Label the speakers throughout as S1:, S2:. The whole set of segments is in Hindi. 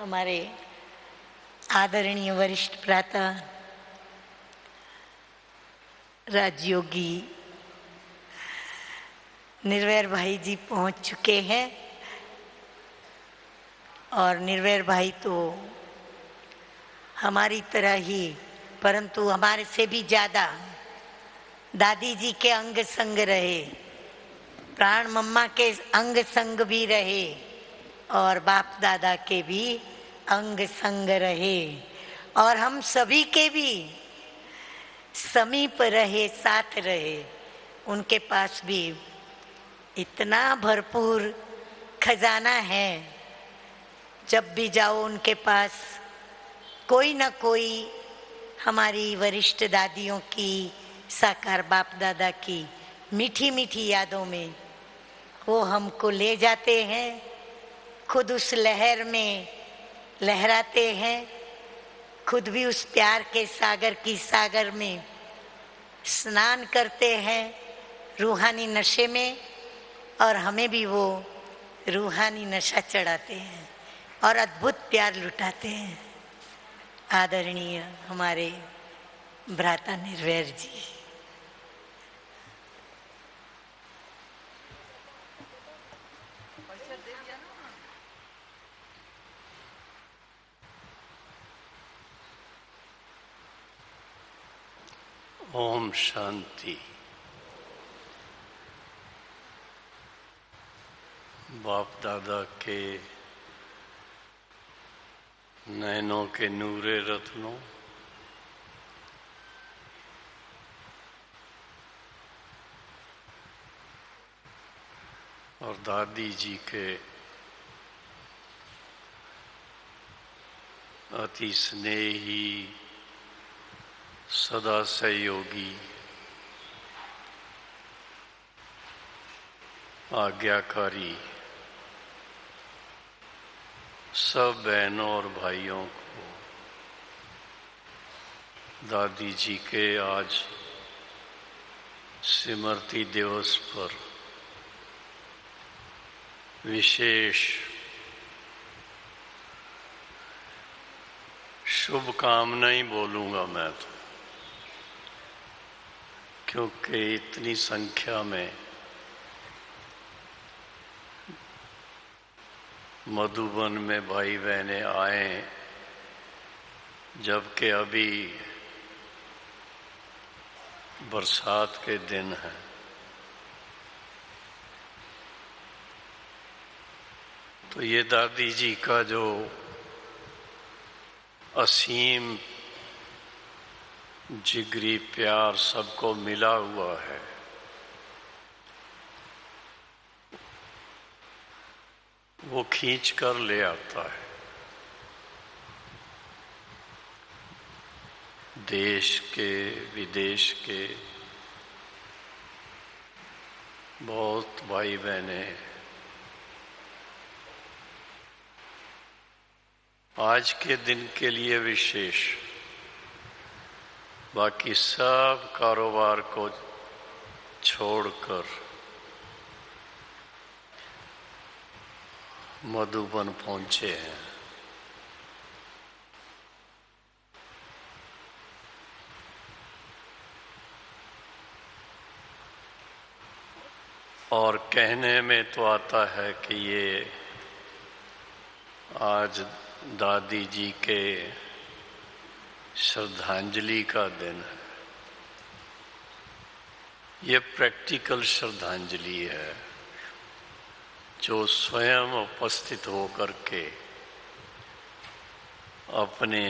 S1: हमारे आदरणीय वरिष्ठ प्रातः राजयोगी निर्वैर भाई जी पहुंच चुके हैं। और निर्वैर भाई तो हमारी तरह ही, परंतु हमारे से भी ज्यादा दादी जी के अंग संग रहे, प्राण मम्मा के अंग संग भी रहे और बाप दादा के भी अंग संग रहे और हम सभी के भी समीप रहे, साथ रहे। उनके पास भी इतना भरपूर खजाना है, जब भी जाओ उनके पास कोई न कोई हमारी वरिष्ठ दादियों की, साकार बाप दादा की मीठी मीठी यादों में वो हमको ले जाते हैं, खुद उस लहर में लहराते हैं, खुद भी उस प्यार के सागर की सागर में स्नान करते हैं रूहानी नशे में, और हमें भी वो रूहानी नशा चढ़ाते हैं और अद्भुत प्यार लुटाते हैं। आदरणीय हमारे भ्राता निर्वैर जी,
S2: ओम शांति। बाप दादा के नैनों के नूरे रत्नों, और दादी जी के अति स्नेही सदा सहयोगी आज्ञाकारी सब बहनों और भाइयों को दादी जी के आज स्मृति दिवस पर विशेष शुभकामनाएं बोलूंगा मैं तो, क्योंकि इतनी संख्या में मधुबन में भाई बहनें आए, जबकि अभी बरसात के दिन हैं। तो ये दादी जी का जो असीम जिगरी प्यार सबको मिला हुआ है, वो खींच कर ले आता है। देश के विदेश के बहुत भाई बहने आज के दिन के लिए विशेष, बाकी सब कारोबार को छोड़कर मधुबन पहुंचे हैं। और कहने में तो आता है कि ये आज दादी जी के श्रद्धांजलि का दिन है। ये प्रैक्टिकल श्रद्धांजलि है, जो स्वयं उपस्थित होकर के अपने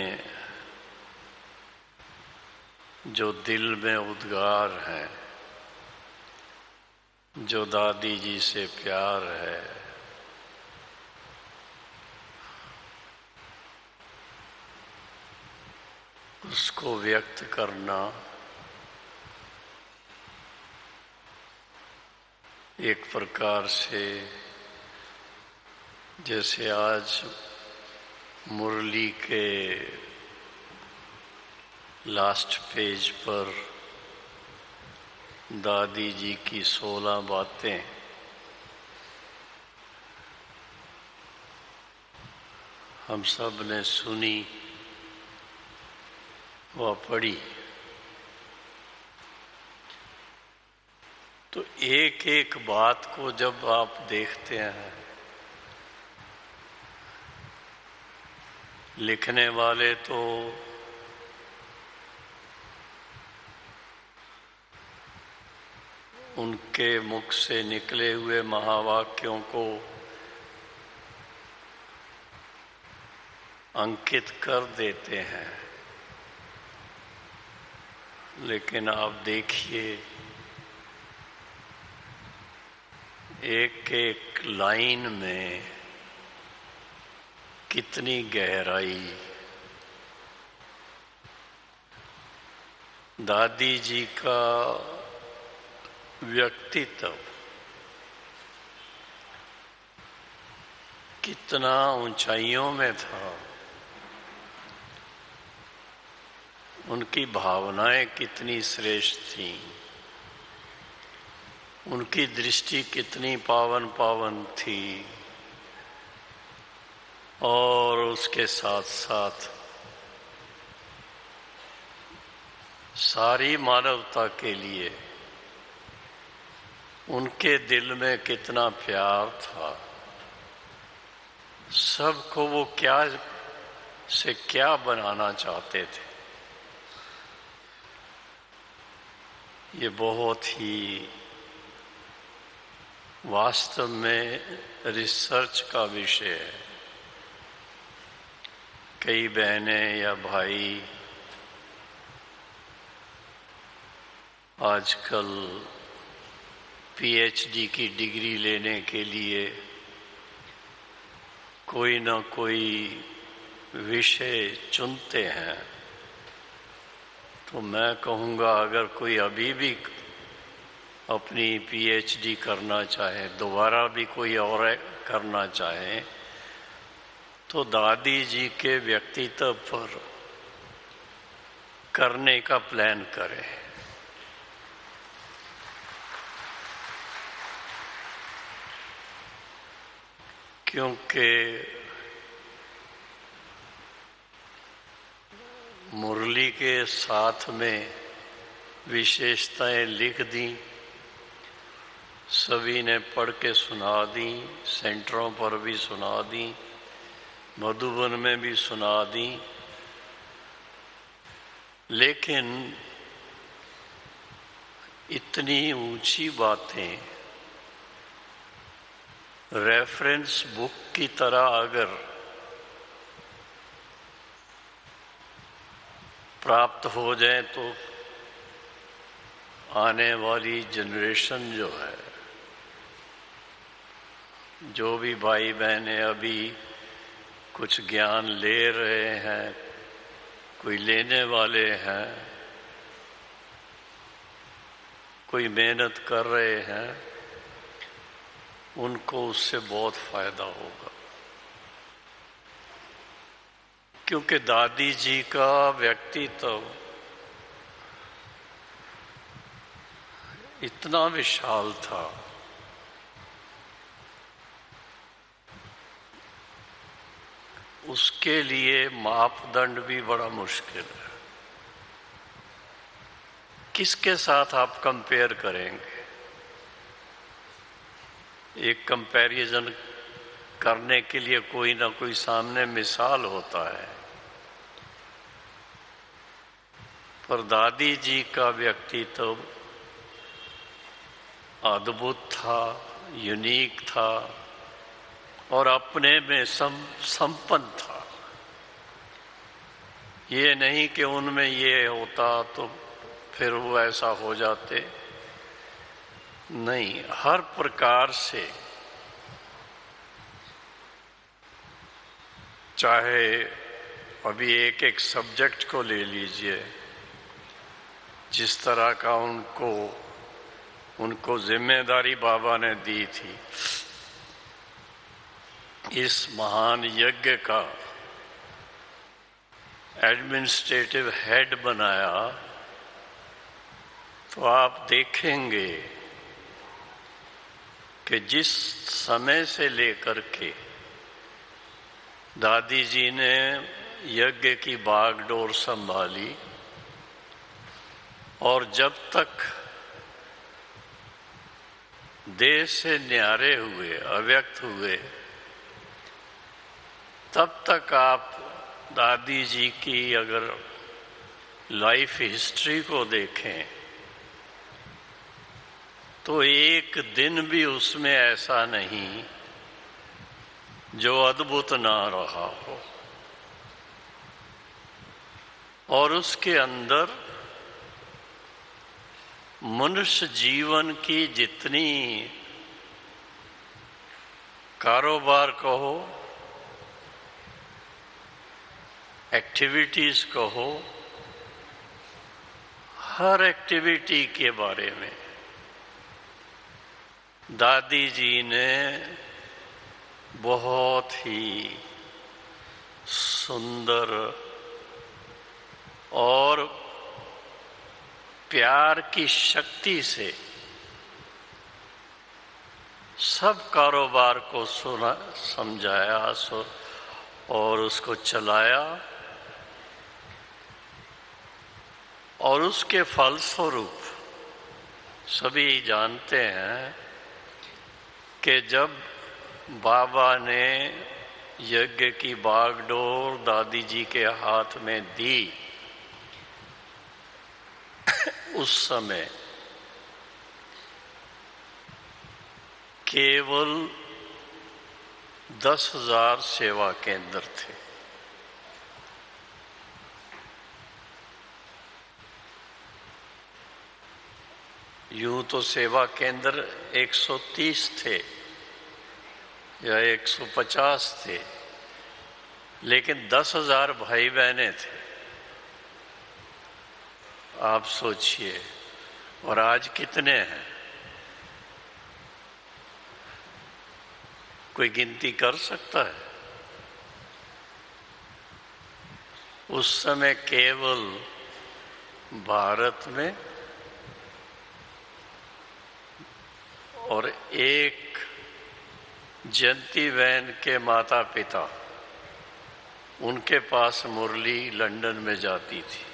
S2: जो दिल में उद्गार हैं, जो दादी जी से प्यार है, उसको व्यक्त करना एक प्रकार से जैसे आज मुरली के लास्ट पेज पर दादी जी की 16 बातें हम सब ने सुनी व पढ़ी, तो एक एक बात को जब आप देखते हैं, लिखने वाले तो उनके मुख से निकले हुए महावाक्यों को अंकित कर देते हैं, लेकिन आप देखिए एक एक लाइन में कितनी गहराई। दादी जी का व्यक्तित्व कितना ऊंचाइयों में था, उनकी भावनाएं कितनी श्रेष्ठ थीं, उनकी दृष्टि कितनी पावन पावन थी, और उसके साथ साथ सारी मानवता के लिए उनके दिल में कितना प्यार था। सबको वो क्या से क्या बनाना चाहते थे, ये बहुत ही वास्तव में रिसर्च का विषय है। कई बहनें या भाई आजकल पीएचडी की डिग्री लेने के लिए कोई ना कोई विषय चुनते हैं, तो मैं कहूँगा अगर कोई अभी भी अपनी पीएचडी करना चाहे, दोबारा भी कोई और करना चाहे, तो दादी जी के व्यक्तित्व पर करने का प्लान करें। क्योंकि मुरली के साथ में विशेषताएं लिख दी, सभी ने पढ़ के सुना दी, सेंटरों पर भी सुना दी, मधुबन में भी सुना दी, लेकिन इतनी ऊंची बातें रेफरेंस बुक की तरह अगर प्राप्त हो जाए तो आने वाली जनरेशन जो है, जो भी भाई बहनें अभी कुछ ज्ञान ले रहे हैं, कोई लेने वाले हैं, कोई मेहनत कर रहे हैं, उनको उससे बहुत फायदा होगा। क्योंकि दादी जी का व्यक्तित्व इतना विशाल था, उसके लिए मापदंड भी बड़ा मुश्किल है। किसके साथ आप कंपेयर करेंगे? एक कंपैरिजन करने के लिए कोई ना कोई सामने मिसाल होता है, पर दादी जी का व्यक्तित्व अद्भुत था, यूनिक था और अपने में संपन्न था। ये नहीं कि उनमें ये होता तो फिर वो ऐसा हो जाते, नहीं, हर प्रकार से, चाहे अभी एक एक सब्जेक्ट को ले लीजिए, जिस तरह का उनको जिम्मेदारी बाबा ने दी थी, इस महान यज्ञ का एडमिनिस्ट्रेटिव हेड बनाया, तो आप देखेंगे कि जिस समय से लेकर के दादी जी ने यज्ञ की बागडोर संभाली और जब तक देह से न्यारे हुए, अव्यक्त हुए, तब तक आप दादी जी की अगर लाइफ हिस्ट्री को देखें तो एक दिन भी उसमें ऐसा नहीं जो अद्भुत ना रहा हो। और उसके अंदर मनुष्य जीवन की जितनी कारोबार कहो, एक्टिविटीज कहो, हर एक्टिविटी के बारे में दादी जी ने बहुत ही सुंदर और प्यार की शक्ति से सब कारोबार को सुना, समझाया और उसको चलाया। और उसके फलस्वरूप सभी जानते हैं कि जब बाबा ने यज्ञ की बागडोर दादी जी के हाथ में दी, उस समय केवल 10,000 सेवा केंद्र थे। यूं तो सेवा केंद्र 130 थे या 150 थे, लेकिन 10,000 भाई बहनें थे। आप सोचिए, और आज कितने हैं? कोई गिनती कर सकता है? उस समय केवल भारत में और एक जयंती बहन के माता पिता, उनके पास मुरली लंदन में जाती थी,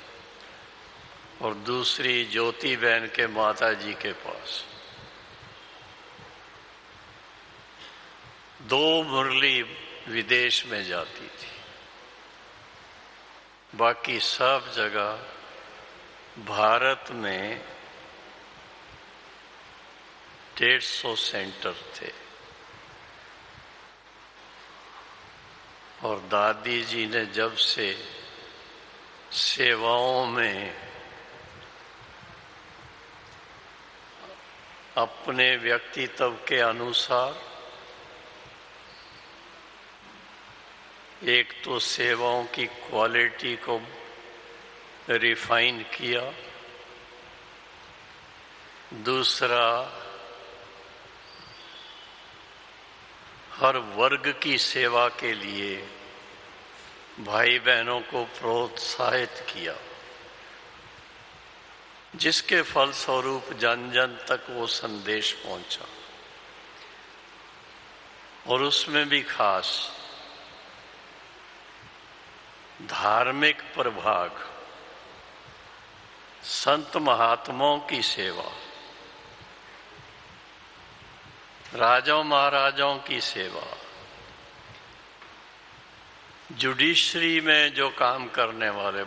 S2: और दूसरी ज्योति बहन के माता जी के पास 2 मुरली विदेश में जाती थी। बाकी सब जगह भारत में 150 सेंटर थे। और दादी जी ने जब से सेवाओं में अपने व्यक्तित्व के अनुसार एक तो सेवाओं की क्वालिटी को रिफाइन किया, दूसरा हर वर्ग की सेवा के लिए भाई बहनों को प्रोत्साहित किया, जिसके फलस्वरूप जन जन तक वो संदेश पहुंचा। और उसमें भी खास धार्मिक प्रभाग, संत महात्माओं की सेवा, राजाओं महाराजाओं की सेवा, जुडिशरी में जो काम करने वाले,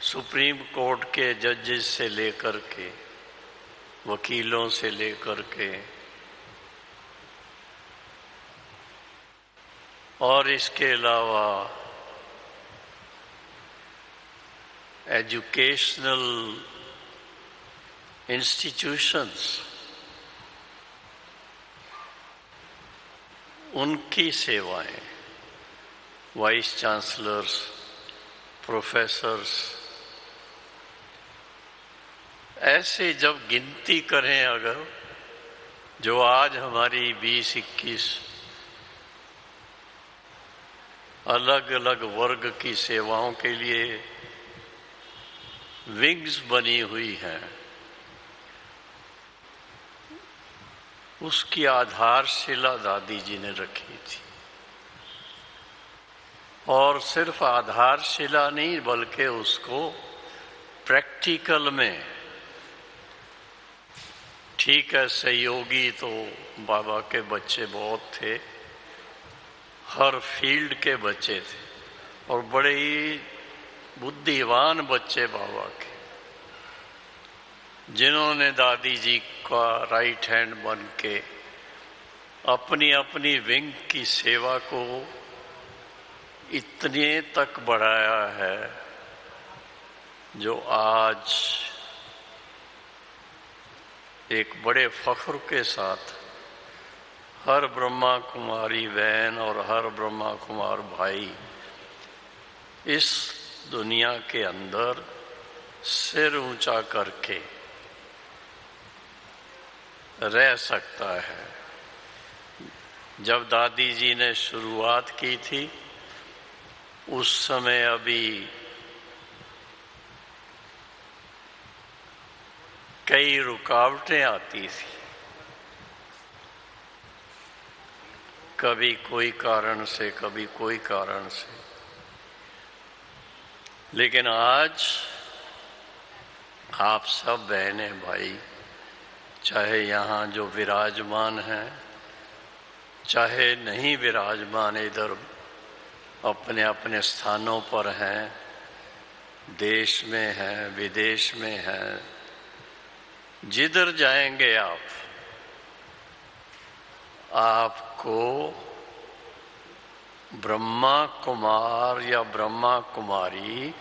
S2: सुप्रीम कोर्ट के जजेस से लेकर के, वकीलों से लेकर के, और इसके अलावा एजुकेशनल इंस्टीट्यूशंस, उनकी सेवाएं, वाइस चांसलर्स, प्रोफेसर्स, ऐसे जब गिनती करें अगर, जो आज हमारी 20-21 अलग अलग वर्ग की सेवाओं के लिए विंग्स बनी हुई हैं, उसकी आधारशिला दादी जी ने रखी थी। और सिर्फ आधारशिला नहीं बल्कि उसको प्रैक्टिकल में, ठीक है सहयोगी तो बाबा के बच्चे बहुत थे, हर फील्ड के बच्चे थे और बड़े ही बुद्धिमान बच्चे बाबा के, जिन्होंने दादी जी का राइट हैंड बन के अपनी अपनी विंग की सेवा को इतने तक बढ़ाया है जो आज एक बड़े फख्र के साथ हर ब्रह्मा कुमारी बहन और हर ब्रह्मा कुमार भाई इस दुनिया के अंदर सिर ऊंचा करके रह सकता है। जब दादी जी ने शुरुआत की थी उस समय अभी कई रुकावटें आती थी, कभी कोई कारण से कभी कोई कारण से, लेकिन आज आप सब बहनें भाई, चाहे यहाँ जो विराजमान हैं चाहे नहीं विराजमान, इधर अपने अपने स्थानों पर हैं, देश में हैं विदेश में हैं, जिधर जाएंगे आपको ब्रह्मा कुमार या ब्रह्मा कुमारी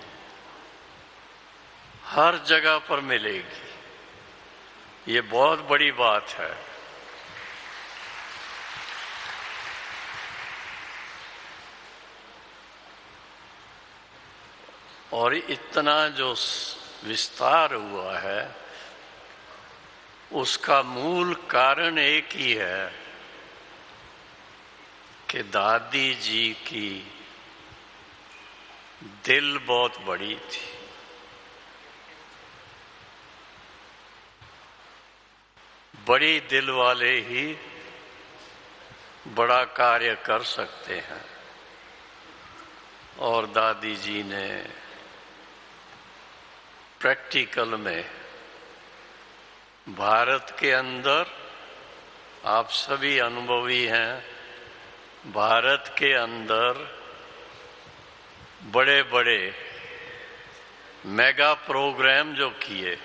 S2: हर जगह पर मिलेगी। ये बहुत बड़ी बात है। और इतना जो विस्तार हुआ है उसका मूल कारण एक ही है कि दादी जी की दिल बहुत बड़ी थी। बड़ी दिल वाले ही बड़ा कार्य कर सकते हैं और दादी जी ने प्रैक्टिकल में भारत के अंदर, आप सभी अनुभवी हैं, भारत के अंदर बड़े बड़े मेगा प्रोग्राम जो किए,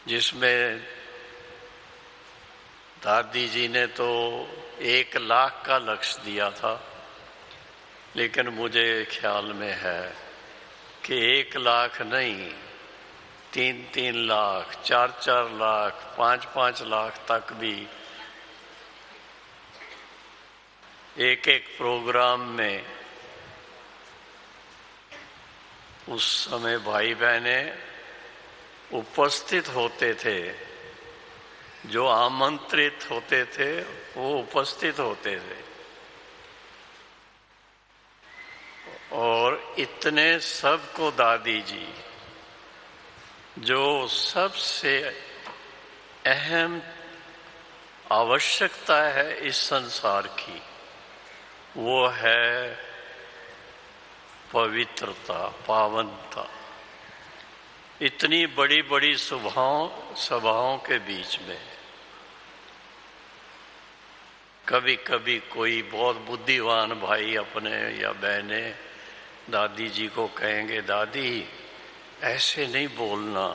S2: जिसमें दादी जी ने तो 1 लाख का लक्ष्य दिया था, लेकिन मुझे ख्याल में है कि 1 लाख नहीं, 3-3 लाख, 4-4 लाख, 5-5 लाख तक भी एक एक प्रोग्राम में उस समय भाई बहने उपस्थित होते थे। जो आमंत्रित होते थे वो उपस्थित होते थे और इतने सबको दादी जी, जो सबसे अहम आवश्यकता है इस संसार की, वो है पवित्रता, पावनता। इतनी बड़ी बड़ी सभाओं के बीच में कभी कभी कोई बहुत बुद्धिमान भाई अपने या बहने दादी जी को कहेंगे, दादी ऐसे नहीं बोलना,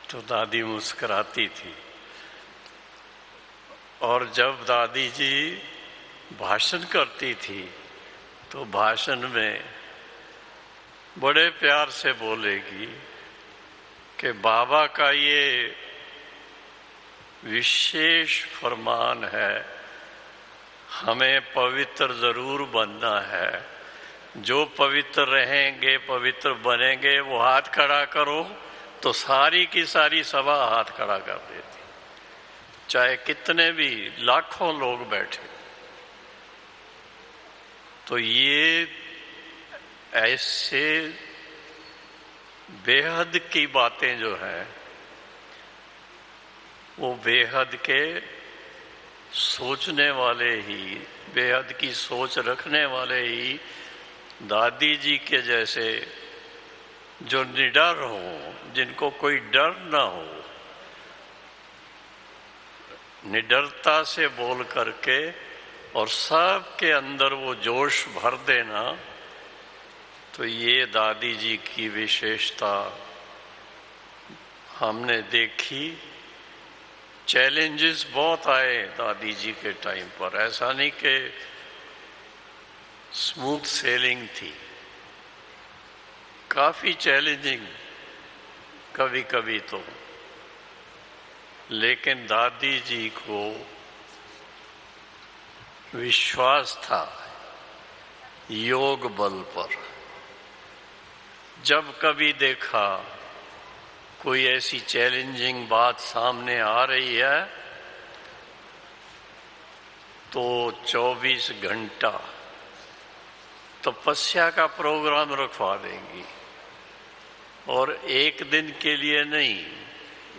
S2: तो दादी मुस्कुराती थी। और जब दादी जी भाषण करती थी तो भाषण में बड़े प्यार से बोलेगी कि बाबा का ये विशेष फरमान है, हमें पवित्र जरूर बनना है। जो पवित्र रहेंगे, पवित्र बनेंगे, वो हाथ खड़ा करो, तो सारी की सारी सभा हाथ खड़ा कर देती, चाहे कितने भी लाखों लोग बैठे। तो ये ऐसे बेहद की बातें जो हैं वो बेहद के सोचने वाले ही, बेहद की सोच रखने वाले ही दादी जी के जैसे जो निडर हो, जिनको कोई डर ना हो, निडरता से बोल करके और सबके अंदर वो जोश भर देना, तो ये दादी जी की विशेषता हमने देखी। चैलेंजेस बहुत आए दादी जी के टाइम पर, ऐसा नहीं कि स्मूथ सेलिंग थी, काफी चैलेंजिंग कभी कभी तो। लेकिन दादी जी को विश्वास था योग बल पर। जब कभी देखा कोई ऐसी चैलेंजिंग बात सामने आ रही है तो 24 घंटा तपस्या का प्रोग्राम रखवा देंगी, और एक दिन के लिए नहीं,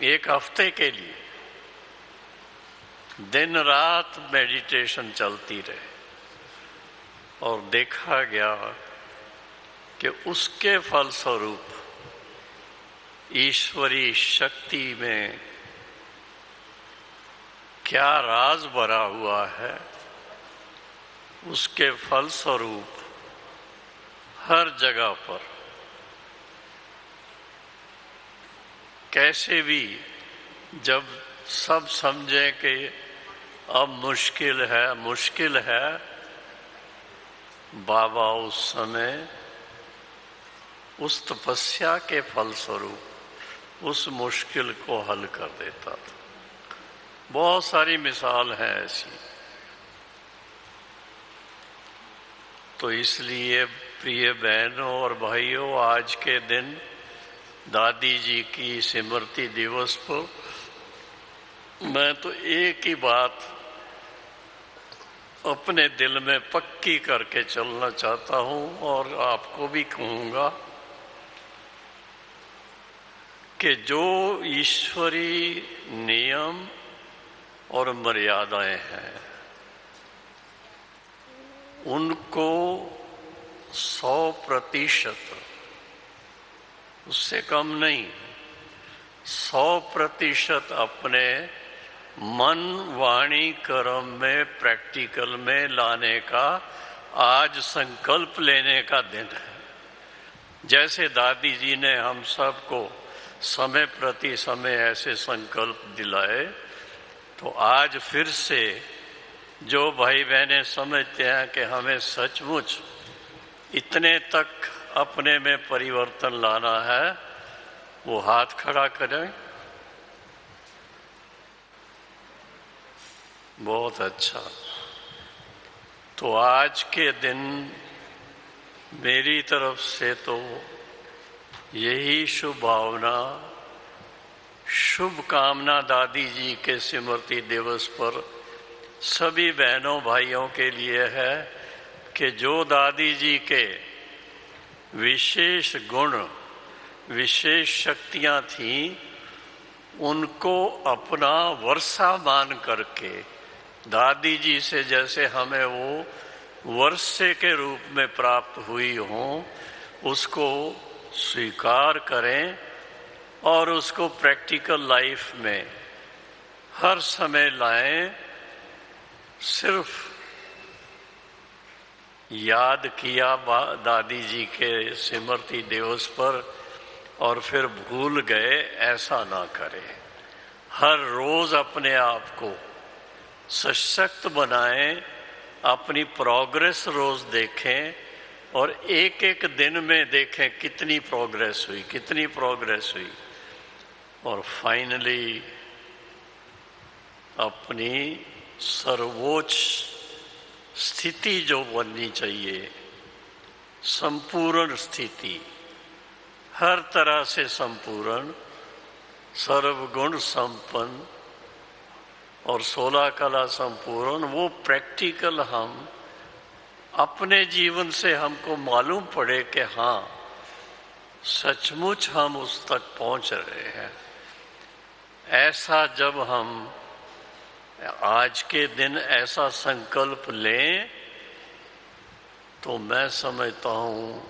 S2: एक हफ्ते के लिए दिन रात मेडिटेशन चलती रहे। और देखा गया कि उसके फलस्वरूप ईश्वरी शक्ति में क्या राज भरा हुआ है, उसके फलस्वरूप हर जगह पर कैसे भी जब सब समझे कि अब मुश्किल है, बाबा उस समय उस तपस्या के फलस्वरूप उस मुश्किल को हल कर देता था। बहुत सारी मिसाल है ऐसी। तो इसलिए प्रिय बहनों और भाइयों, आज के दिन दादी जी की स्मृति दिवस पर मैं तो एक ही बात अपने दिल में पक्की करके चलना चाहता हूं और आपको भी कहूंगा कि जो ईश्वरी नियम और मर्यादाएं हैं उनको 100%, उससे कम नहीं, 100% अपने मन वाणी कर्म में प्रैक्टिकल में लाने का आज संकल्प लेने का दिन है। जैसे दादी जी ने हम सबको समय प्रति समय ऐसे संकल्प दिलाए, तो आज फिर से जो भाई बहनें समझते हैं कि हमें सचमुच इतने तक अपने में परिवर्तन लाना है, वो हाथ खड़ा करें। बहुत अच्छा। तो आज के दिन मेरी तरफ से तो यही शुभ भावना, शुभ कामना दादी जी के स्मृति दिवस पर सभी बहनों भाइयों के लिए है कि जो दादी जी के विशेष गुण, विशेष शक्तियां थीं, उनको अपना वर्षा मान करके दादी जी से जैसे हमें वो वर्षे के रूप में प्राप्त हुई हों, उसको स्वीकार करें और उसको प्रैक्टिकल लाइफ में हर समय लाएं। सिर्फ याद किया दादी जी के स्मृति दिवस पर और फिर भूल गए, ऐसा ना करें। हर रोज अपने आप को सशक्त बनाएं, अपनी प्रोग्रेस रोज देखें और एक एक दिन में देखें कितनी प्रोग्रेस हुई, और फाइनली अपनी सर्वोच्च स्थिति जो बननी चाहिए, संपूर्ण स्थिति, हर तरह से संपूर्ण, सर्वगुण संपन्न और 16 कला संपूर्ण, वो प्रैक्टिकल हम अपने जीवन से हमको मालूम पड़े कि हाँ सचमुच हम उस तक पहुंच रहे हैं। ऐसा जब हम आज के दिन ऐसा संकल्प लें तो मैं समझता हूँ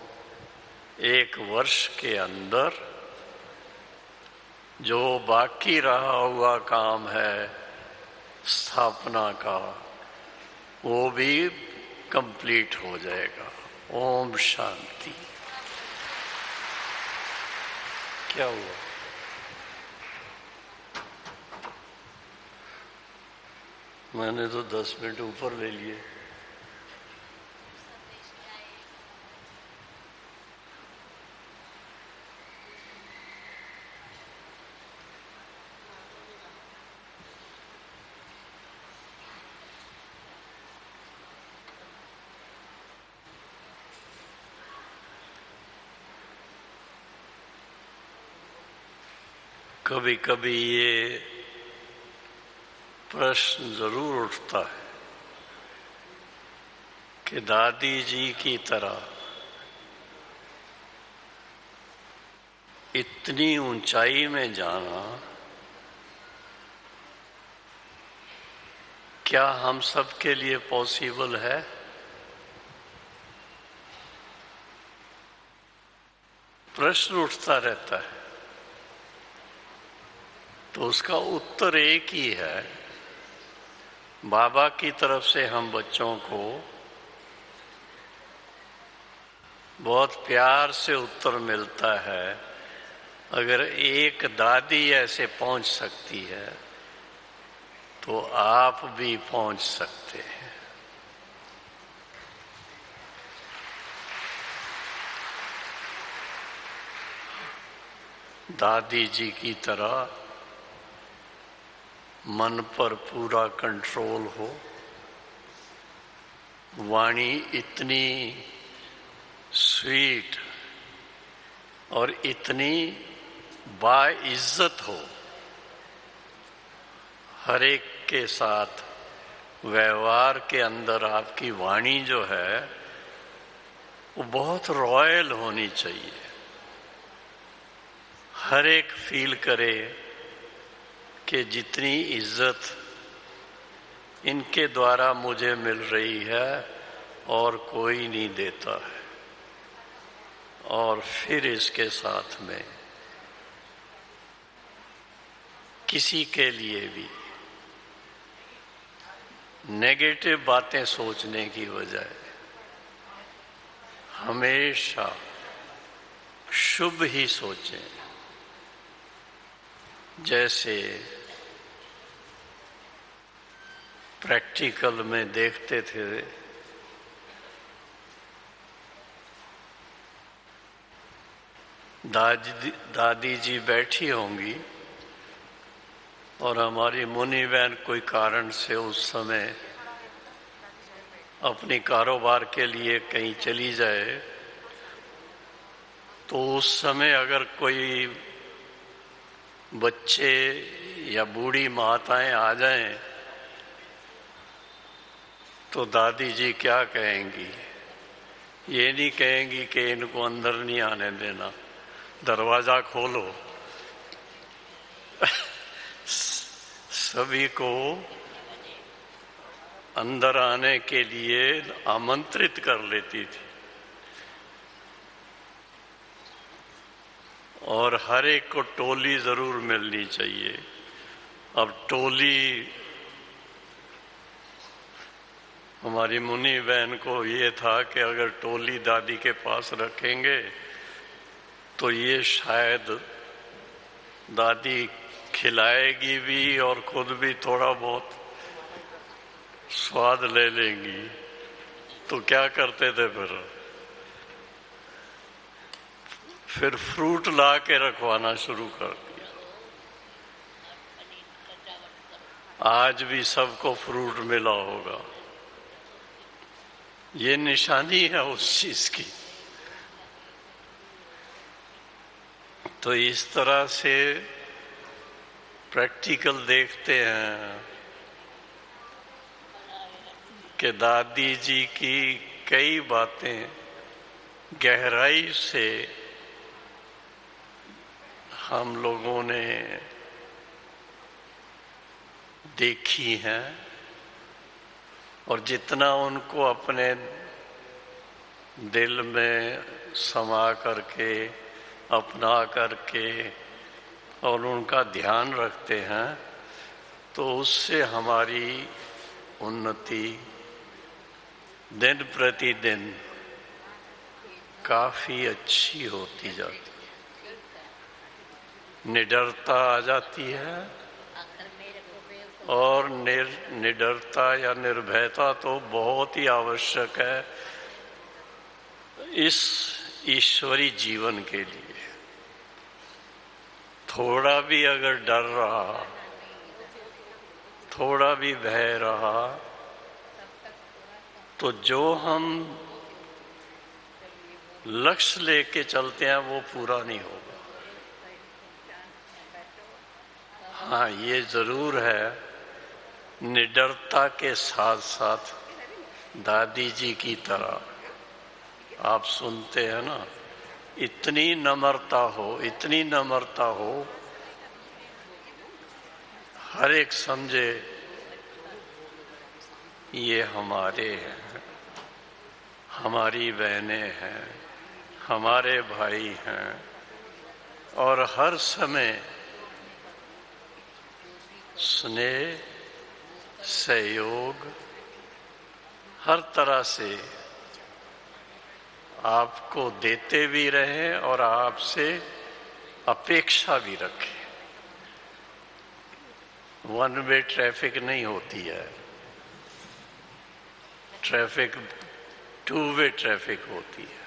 S2: 1 वर्ष के अंदर जो बाकी रहा हुआ काम है स्थापना का वो भी कंप्लीट हो जाएगा। ओम शांति। क्या हुआ? मैंने तो 10 मिनट ऊपर ले लिए। कभी कभी ये प्रश्न जरूर उठता है कि दादी जी की तरह इतनी ऊंचाई में जाना क्या हम सब के लिए पॉसिबल है? प्रश्न उठता रहता है। तो उसका उत्तर एक ही है। बाबा की तरफ से हम बच्चों को बहुत प्यार से उत्तर मिलता है, अगर एक दादी ऐसे पहुंच सकती है तो आप भी पहुंच सकते हैं। दादी जी की तरह मन पर पूरा कंट्रोल हो, वाणी इतनी स्वीट और इतनी बाइज्जत हो, हर एक के साथ व्यवहार के अंदर आपकी वाणी जो है वो बहुत रॉयल होनी चाहिए। हर एक फील करे कि जितनी इज्जत इनके द्वारा मुझे मिल रही है और कोई नहीं देता है। और फिर इसके साथ में किसी के लिए भी नेगेटिव बातें सोचने की बजाय हमेशा शुभ ही सोचें। जैसे प्रैक्टिकल में देखते थे, दादी जी बैठी होंगी और हमारी मुनि बहन कोई कारण से उस समय अपनी कारोबार के लिए कहीं चली जाए, तो उस समय अगर कोई बच्चे या बूढ़ी माताएं आ जाएं तो दादी जी क्या कहेंगी? ये नहीं कहेंगी कि इनको अंदर नहीं आने देना, दरवाजा खोलो। सभी को अंदर आने के लिए आमंत्रित कर लेती थी और हर एक को टोली जरूर मिलनी चाहिए। अब टोली हमारी मुनि बहन को ये था कि अगर टोली दादी के पास रखेंगे तो ये शायद दादी खिलाएगी भी और खुद भी थोड़ा बहुत स्वाद ले लेंगी। तो क्या करते थे फिर फ्रूट ला के रखवाना शुरू कर दिया। आज भी सबको फ्रूट मिला होगा, ये निशानी है उस चीज की। तो इस तरह से प्रैक्टिकल देखते हैं कि दादी जी की कई बातें गहराई से हम लोगों ने देखी हैं और जितना उनको अपने दिल में समा करके अपना करके और उनका ध्यान रखते हैं तो उससे हमारी उन्नति दिन प्रतिदिन काफी अच्छी होती जाती है, निडरता आ जाती है। और निडरता या निर्भयता तो बहुत ही आवश्यक है इस ईश्वरी जीवन के लिए। थोड़ा भी अगर डर रहा, थोड़ा भी भय रहा, तो जो हम लक्ष्य लेके चलते हैं वो पूरा नहीं होगा। हाँ, ये जरूर है, निडरता के साथ साथ दादी जी की तरह आप सुनते हैं ना, इतनी नम्रता हो, इतनी नम्रता हो, हर एक समझे ये हमारे हैं, हमारी बहनें हैं, हमारे भाई हैं और हर समय स्नेह सहयोग हर तरह से आपको देते भी रहे और आपसे अपेक्षा भी रखे। वन वे ट्रैफिक नहीं होती है, ट्रैफिक टू वे ट्रैफिक होती है।